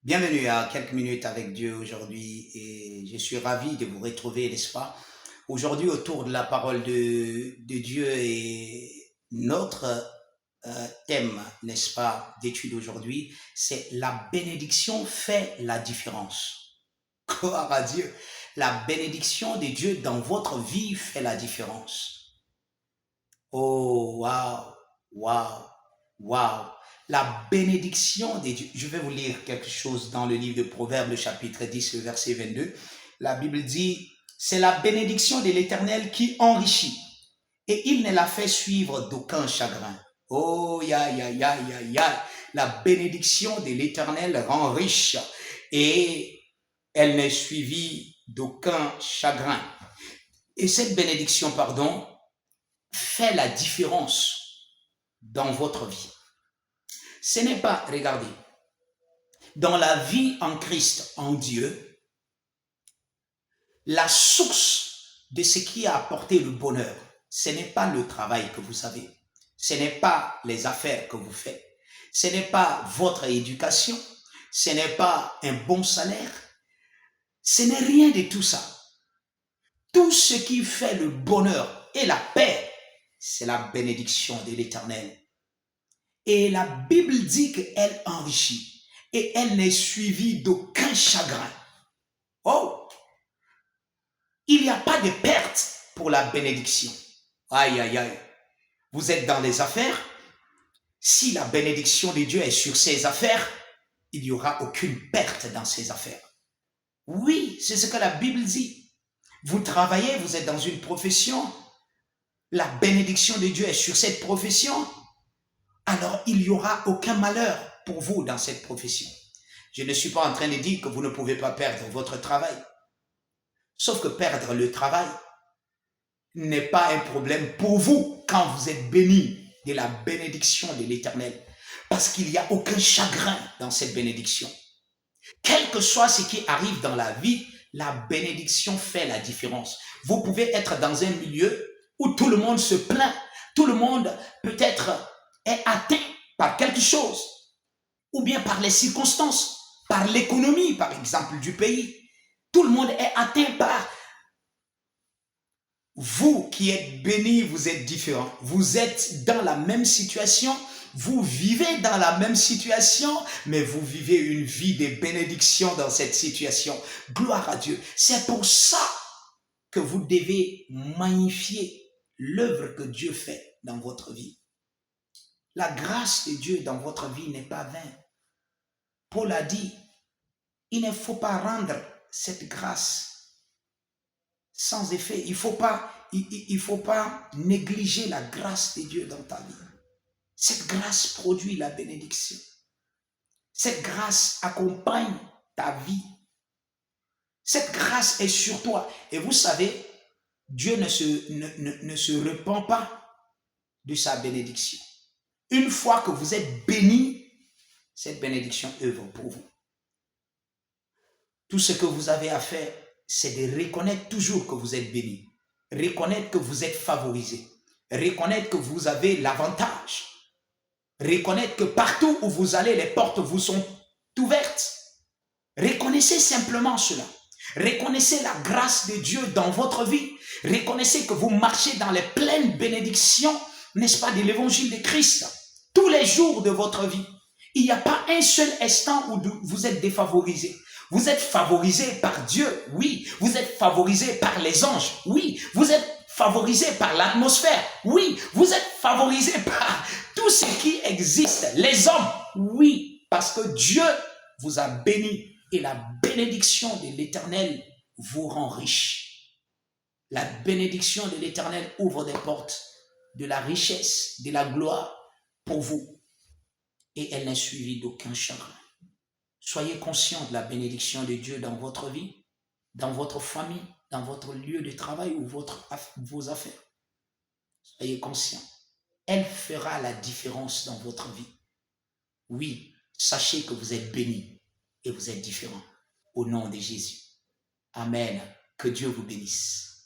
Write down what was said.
Bienvenue à quelques minutes avec Dieu aujourd'hui et je suis ravi de vous retrouver, n'est-ce pas? Aujourd'hui, autour de la parole de Dieu et notre thème, n'est-ce pas, d'étude aujourd'hui, c'est la bénédiction fait la différence. Gloire à Dieu. La bénédiction de Dieu dans votre vie fait la différence. Oh, waouh, waouh, waouh. La bénédiction des dieux. Je vais vous lire quelque chose dans le livre de Proverbes, le chapitre 10, le verset 22. La Bible dit, c'est la bénédiction de l'Éternel qui enrichit et il ne la fait suivre d'aucun chagrin. Oh, ya, ya, ya, ya, ya. La bénédiction de l'Éternel rend riche et elle n'est suivie d'aucun chagrin. Et cette bénédiction, pardon, fait la différence dans votre vie. Ce n'est pas, regardez, dans la vie en Christ, en Dieu, la source de ce qui a apporté le bonheur, ce n'est pas le travail que vous avez, ce n'est pas les affaires que vous faites, ce n'est pas votre éducation, ce n'est pas un bon salaire, ce n'est rien de tout ça. Tout ce qui fait le bonheur et la paix, c'est la bénédiction de l'Éternel. Et la Bible dit qu'elle enrichit et elle n'est suivie d'aucun chagrin. Oh, il n'y a pas de perte pour la bénédiction. Aïe, aïe, aïe. Vous êtes dans les affaires. Si la bénédiction de Dieu est sur ces affaires, il n'y aura aucune perte dans ces affaires. Oui, c'est ce que la Bible dit. Vous travaillez, vous êtes dans une profession. La bénédiction de Dieu est sur cette profession. Alors il n'y aura aucun malheur pour vous dans cette profession. Je ne suis pas en train de dire que vous ne pouvez pas perdre votre travail. Sauf que perdre le travail n'est pas un problème pour vous quand vous êtes béni de la bénédiction de l'Éternel. Parce qu'il n'y a aucun chagrin dans cette bénédiction. Quel que soit ce qui arrive dans la vie, la bénédiction fait la différence. Vous pouvez être dans un milieu où tout le monde se plaint, tout le monde peut-être est atteint par quelque chose, ou bien par les circonstances, par l'économie, par exemple, du pays. Tout le monde est atteint par... Vous qui êtes bénis, vous êtes différents. Vous êtes dans la même situation, vous vivez dans la même situation, mais vous vivez une vie de bénédiction dans cette situation. Gloire à Dieu. C'est pour ça que vous devez magnifier l'œuvre que Dieu fait dans votre vie. La grâce de Dieu dans votre vie n'est pas vaine. Paul a dit, il ne faut pas rendre cette grâce sans effet. Il ne faut pas négliger la grâce de Dieu dans ta vie. Cette grâce produit la bénédiction. Cette grâce accompagne ta vie. Cette grâce est sur toi. Et vous savez, Dieu ne se repent pas de sa bénédiction. Une fois que vous êtes béni, cette bénédiction œuvre pour vous. Tout ce que vous avez à faire, c'est de reconnaître toujours que vous êtes béni. Reconnaître que vous êtes favorisé. Reconnaître que vous avez l'avantage. Reconnaître que partout où vous allez, les portes vous sont ouvertes. Reconnaissez simplement cela. Reconnaissez la grâce de Dieu dans votre vie. Reconnaissez que vous marchez dans les pleines bénédictions, n'est-ce pas, de l'évangile de Christ. Tous les jours de votre vie. Il n'y a pas un seul instant où vous êtes défavorisé. Vous êtes favorisé par Dieu, oui. Vous êtes favorisé par les anges, oui. Vous êtes favorisé par l'atmosphère, oui. Vous êtes favorisé par tout ce qui existe, les hommes, oui. Parce que Dieu vous a béni et la bénédiction de l'Éternel vous rend riche. La bénédiction de l'Éternel ouvre des portes de la richesse, de la gloire pour vous. Et elle n'est suivie d'aucun chagrin. Soyez conscient de la bénédiction de Dieu dans votre vie, dans votre famille, dans votre lieu de travail ou vos affaires. Soyez conscient. Elle fera la différence dans votre vie. Oui, sachez que vous êtes bénis et vous êtes différents. Au nom de Jésus. Amen. Que Dieu vous bénisse.